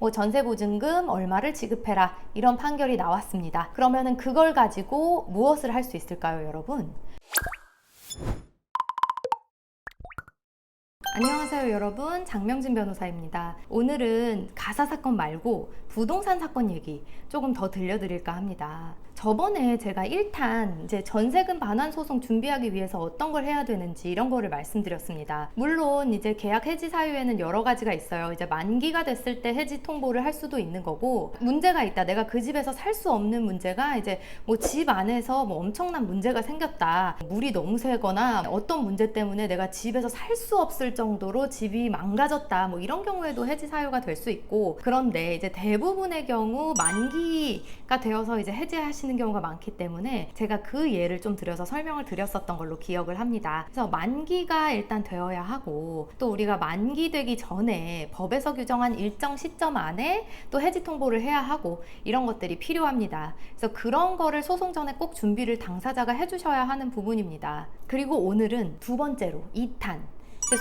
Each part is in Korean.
뭐 전세보증금 얼마를 지급해라 이런 판결이 나왔습니다. 그러면은 그걸 가지고 무엇을 할 수 있을까요, 여러분? 안녕하세요, 여러분. 장명진 변호사입니다. 오늘은 가사 사건 말고 부동산 사건 얘기 조금 더 들려드릴까 합니다. 저번에 제가 1탄 이제 전세금 반환 소송 준비하기 위해서 어떤 걸 해야 되는지 이런 거를 말씀드렸습니다. 물론 이제 계약 해지 사유에는 여러 가지가 있어요. 이제 만기가 됐을 때 해지 통보를 할 수도 있는 거고, 문제가 있다, 내가 그 집에서 살 수 없는 문제가 이제 뭐 집 안에서 뭐 엄청난 문제가 생겼다, 물이 너무 새거나 어떤 문제 때문에 내가 집에서 살 수 없을 정도로 집이 망가졌다, 뭐 이런 경우에도 해지 사유가 될 수 있고, 그런데 이제 대부분의 경우 만기가 되어서 이제 해지하시는 경우가 많기 때문에 제가 그 예를 좀 들여서 설명을 드렸었던 걸로 기억을 합니다. 그래서 만기가 일단 되어야 하고, 또 우리가 만기 되기 전에 법에서 규정한 일정 시점 안에 또 해지 통보를 해야 하고, 이런 것들이 필요합니다. 그래서 그런 거를 소송 전에 꼭 준비를 당사자가 해주셔야 하는 부분입니다. 그리고 오늘은 두 번째로 2탄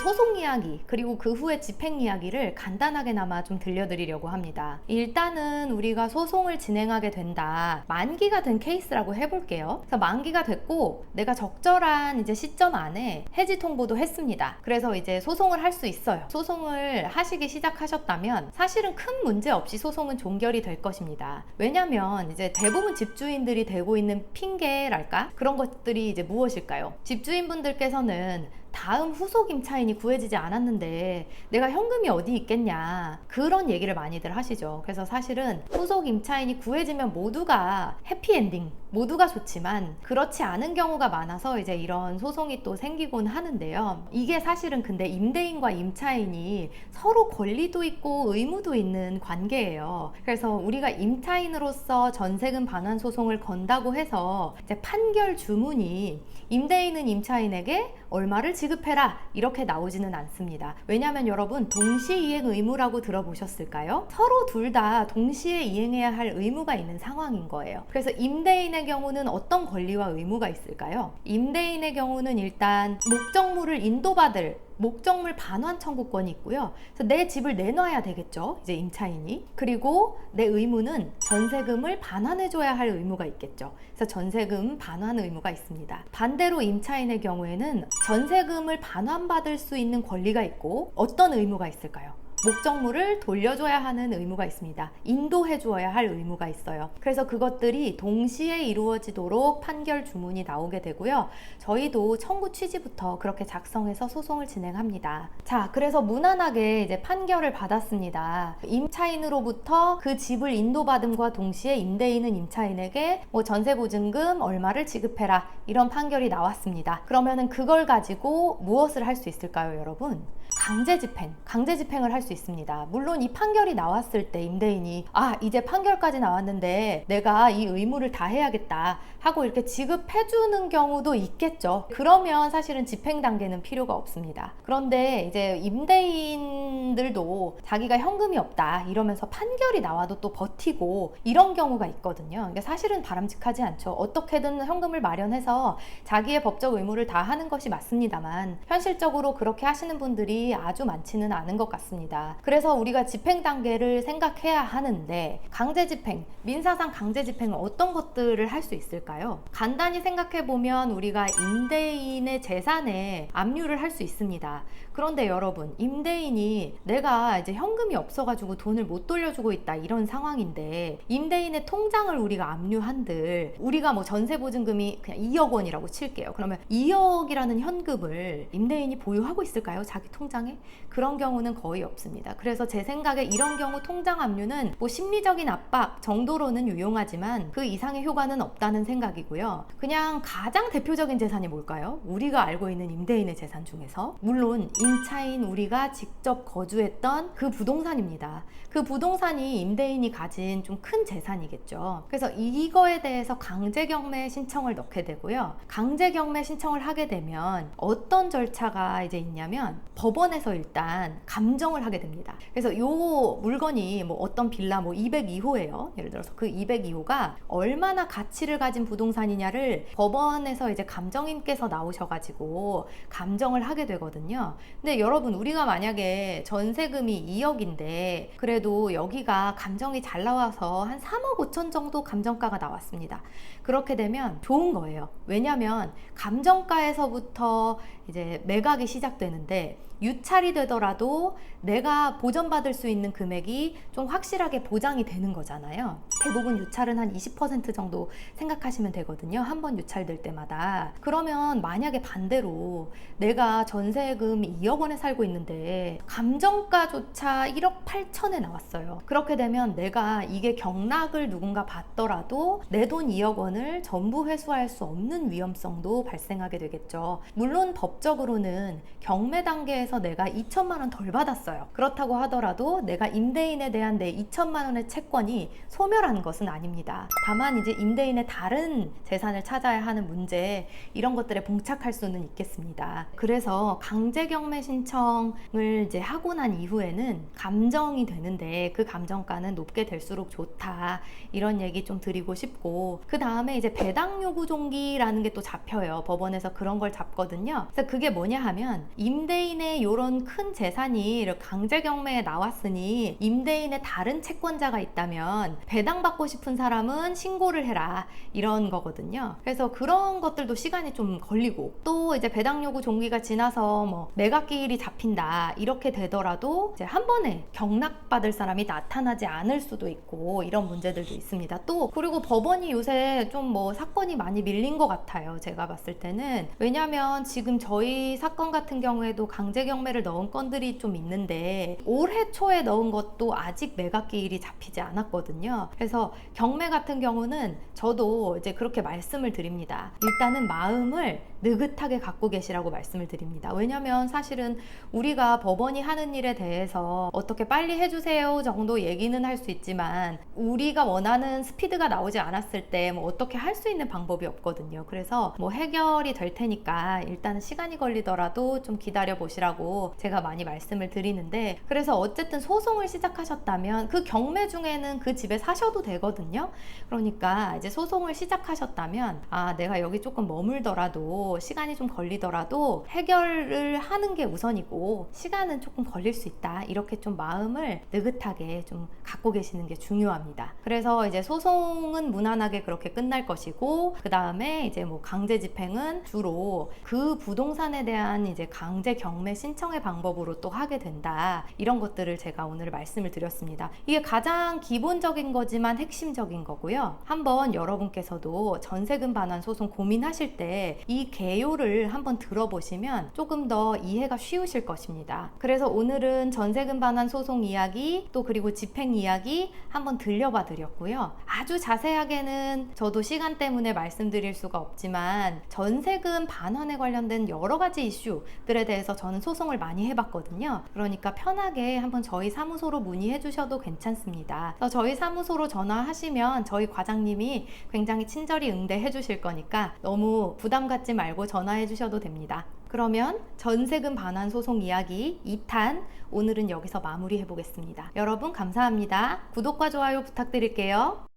소송 이야기, 그리고 그 후에 집행 이야기를 간단하게나마 좀 들려드리려고 합니다. 일단은 우리가 소송을 진행하게 된다, 만기가 된 케이스라고 해볼게요. 그래서 만기가 됐고 내가 적절한 이제 시점 안에 해지 통보도 했습니다. 그래서 이제 소송을 할 수 있어요. 소송을 하시기 시작하셨다면 사실은 큰 문제 없이 소송은 종결이 될 것입니다. 왜냐면 이제 대부분 집주인들이 대고 있는 핑계랄까? 그런 것들이 이제 무엇일까요? 집주인분들께서는 다음 후속 임차인이 구해지지 않았는데 내가 현금이 어디 있겠냐, 그런 얘기를 많이들 하시죠. 그래서 사실은 후속 임차인이 구해지면 모두가 해피엔딩, 모두가 좋지만 그렇지 않은 경우가 많아서 이제 이런 소송이 또 생기곤 하는데요. 이게 사실은 근데 임대인과 임차인이 서로 권리도 있고 의무도 있는 관계예요. 그래서 우리가 임차인으로서 전세금 반환 소송을 건다고 해서 이제 판결 주문이 임대인은 임차인에게 얼마를 지급해라 이렇게 나오지는 않습니다. 왜냐하면 여러분, 동시이행 의무라고 들어보셨을까요? 서로 둘 다 동시에 이행해야 할 의무가 있는 상황인 거예요. 그래서 임대인의 경우는 어떤 권리와 의무가 있을까요? 임대인의 경우는 일단 목적물을 인도받을 목적물 반환 청구권이 있고요. 그래서 내 집을 내놔야 되겠죠, 이제 임차인이. 그리고 내 의무는 전세금을 반환해줘야 할 의무가 있겠죠. 그래서 전세금 반환 의무가 있습니다. 반대로 임차인의 경우에는 전세금을 반환받을 수 있는 권리가 있고, 어떤 의무가 있을까요? 목적물을 돌려줘야 하는 의무가 있습니다. 인도해 주어야 할 의무가 있어요. 그래서 그것들이 동시에 이루어지도록 판결 주문이 나오게 되고요. 저희도 청구 취지부터 그렇게 작성해서 소송을 진행합니다. 자, 그래서 무난하게 이제 판결을 받았습니다. 임차인으로부터 그 집을 인도받음과 동시에 임대인은 임차인에게 뭐 전세보증금 얼마를 지급해라 이런 판결이 나왔습니다. 그러면은 그걸 가지고 무엇을 할 수 있을까요, 여러분? 강제 집행을 할 수 있습니다. 물론 이 판결이 나왔을 때 임대인이 이제 판결까지 나왔는데 내가 이 의무를 다 해야겠다 하고 이렇게 지급해주는 경우도 있겠죠. 그러면 사실은 집행 단계는 필요가 없습니다. 그런데 이제 임대인들도 자기가 현금이 없다 이러면서 판결이 나와도 또 버티고 이런 경우가 있거든요. 그러니까 사실은 바람직하지 않죠. 어떻게든 현금을 마련해서 자기의 법적 의무를 다 하는 것이 맞습니다만, 현실적으로 그렇게 하시는 분들이 아주 많지는 않은 것 같습니다. 그래서 우리가 집행 단계를 생각해야 하는데, 강제 집행, 민사상 강제 집행은 어떤 것들을 할 수 있을까요? 간단히 생각해 보면 우리가 임대인의 재산에 압류를 할 수 있습니다. 그런데 여러분, 임대인이 내가 이제 현금이 없어가지고 돈을 못 돌려주고 있다 이런 상황인데, 임대인의 통장을 우리가 압류한들, 우리가 뭐 전세보증금이 그냥 2억 원이라고 칠게요. 그러면 2억이라는 현금을 임대인이 보유하고 있을까요? 자기 통장에? 그런 경우는 거의 없습니다. 그래서 제 생각에 이런 경우 통장 압류는 뭐 심리적인 압박 정도로는 유용하지만 그 이상의 효과는 없다는 생각이고요. 그냥 가장 대표적인 재산이 뭘까요? 우리가 알고 있는 임대인의 재산 중에서 물론 임차인 우리가 직접 거주했던 그 부동산입니다. 그 부동산이 임대인이 가진 좀 큰 재산이겠죠. 그래서 이거에 대해서 강제경매 신청을 넣게 되고요. 강제경매 신청을 하게 되면 어떤 절차가 이제 있냐면, 법원에서 일단 감정을 하게 됩니다. 그래서 요 물건이 뭐 어떤 빌라 뭐 202호예요. 예를 들어서 그 202호가 얼마나 가치를 가진 부동산이냐를 법원에서 이제 감정인께서 나오셔가지고 감정을 하게 되거든요. 근데 여러분, 우리가 만약에 전세금이 2억인데 그래도 여기가 감정이 잘 나와서 한 3억 5천 정도 감정가가 나왔습니다. 그렇게 되면 좋은 거예요. 왜냐면 감정가에서부터 이제 매각이 시작되는데 유찰이 되더라도 내가 보전받을 수 있는 금액이 좀 확실하게 보장이 되는 거잖아요. 대부분 유찰은 한 20% 정도 생각하시면 되거든요. 한 번 유찰될 때마다. 그러면 만약에 반대로 내가 전세금 2억 원에 살고 있는데 감정가조차 1억 8천에 나왔어요. 그렇게 되면 내가 이게 경락을 누군가 받더라도 내 돈 2억 원을 전부 회수할 수 없는 위험성도 발생하게 되겠죠. 물론 법적으로는 경매 단계에서 내가 2천만 원 덜 받았어요. 그렇다고 하더라도 내가 임대인에 대한 내 2천만 원의 채권이 소멸하는 것은 아닙니다. 다만 이제 임대인의 다른 재산을 찾아야 하는 문제, 이런 것들에 봉착할 수는 있겠습니다. 그래서 강제 경매 신청을 이제 하고 난 이후에는 감정이 되는데 그 감정가는 높게 될수록 좋다, 이런 얘기 좀 드리고 싶고, 그 다음에 이제 배당 요구 종기라는 게 또 잡혀요. 법원에서 그런 걸 잡거든요. 그래서 그게 뭐냐 하면, 임대인의 요런 큰 재산이 이렇게 강제 경매에 나왔으니 임대인의 다른 채권자가 있다면 배당받고 싶은 사람은 신고를 해라, 이런 거거든요. 그래서 그런 것들도 시간이 좀 걸리고, 또 이제 배당 요구 종기가 지나서 뭐 매각기일이 잡힌다 이렇게 되더라도 이제 한 번에 경락받을 사람이 나타나지 않을 수도 있고, 이런 문제들도 있습니다. 또 그리고 법원이 요새 좀 뭐 사건이 많이 밀린 것 같아요. 제가 봤을 때는. 왜냐면 지금 저희 사건 같은 경우에도 강제 경매를 넣은 건들이 좀 있는데 올해 초에 넣은 것도 아직 매각기일이 잡히지 않았거든요. 그래서 경매 같은 경우는 저도 이제 그렇게 말씀을 드립니다. 일단은 마음을 느긋하게 갖고 계시라고 말씀을 드립니다. 왜냐면 사실은 우리가 법원이 하는 일에 대해서 어떻게 빨리 해주세요 정도 얘기는 할 수 있지만, 우리가 원하는 스피드가 나오지 않았을 때 뭐 어떻게 할 수 있는 방법이 없거든요. 그래서 뭐 해결이 될 테니까 일단은 시간이 걸리더라도 좀 기다려 보시라고 제가 많이 말씀을 드리는데, 그래서 어쨌든 소송을 시작하셨다면 그 경매 중에는 그 집에 사셔도 되거든요. 그러니까 이제 소송을 시작하셨다면, 아, 내가 여기 조금 머물더라도 시간이 좀 걸리더라도 해결을 하는 게 우선이고 시간은 조금 걸릴 수 있다, 이렇게 좀 마음을 느긋하게 좀 갖고 계시는 게 중요합니다. 그래서 이제 소송은 무난하게 그렇게 끝날 것이고, 그 다음에 이제 뭐 강제 집행은 주로 그 부동산에 대한 이제 강제 경매 신청의 방법으로 또 하게 된다, 이런 것들을 제가 오늘 말씀을 드렸습니다. 이게 가장 기본적인 거지만 핵심적인 거고요. 한번 여러분께서도 전세금 반환 소송 고민하실 때 이 개요를 한번 들어보시면 조금 더 이해가 쉬우실 것입니다. 그래서 오늘은 전세금 반환 소송 이야기, 또 그리고 집행 이야기 한번 들려봐 드렸고요. 아주 자세하게는 저도 시간 때문에 말씀드릴 수가 없지만 전세금 반환에 관련된 여러 가지 이슈들에 대해서 저는 소송을 많이 해봤거든요. 그러니까 편하게 한번 저희 사무소로 문의해 주셔도 괜찮습니다. 그래서 저희 사무소로 전화하시면 저희 과장님이 굉장히 친절히 응대해 주실 거니까 너무 부담 갖지 말고 전화해 주셔도 됩니다. 그러면 전세금 반환 소송 이야기 2탄 오늘은 여기서 마무리해 보겠습니다. 여러분 감사합니다. 구독과 좋아요 부탁드릴게요.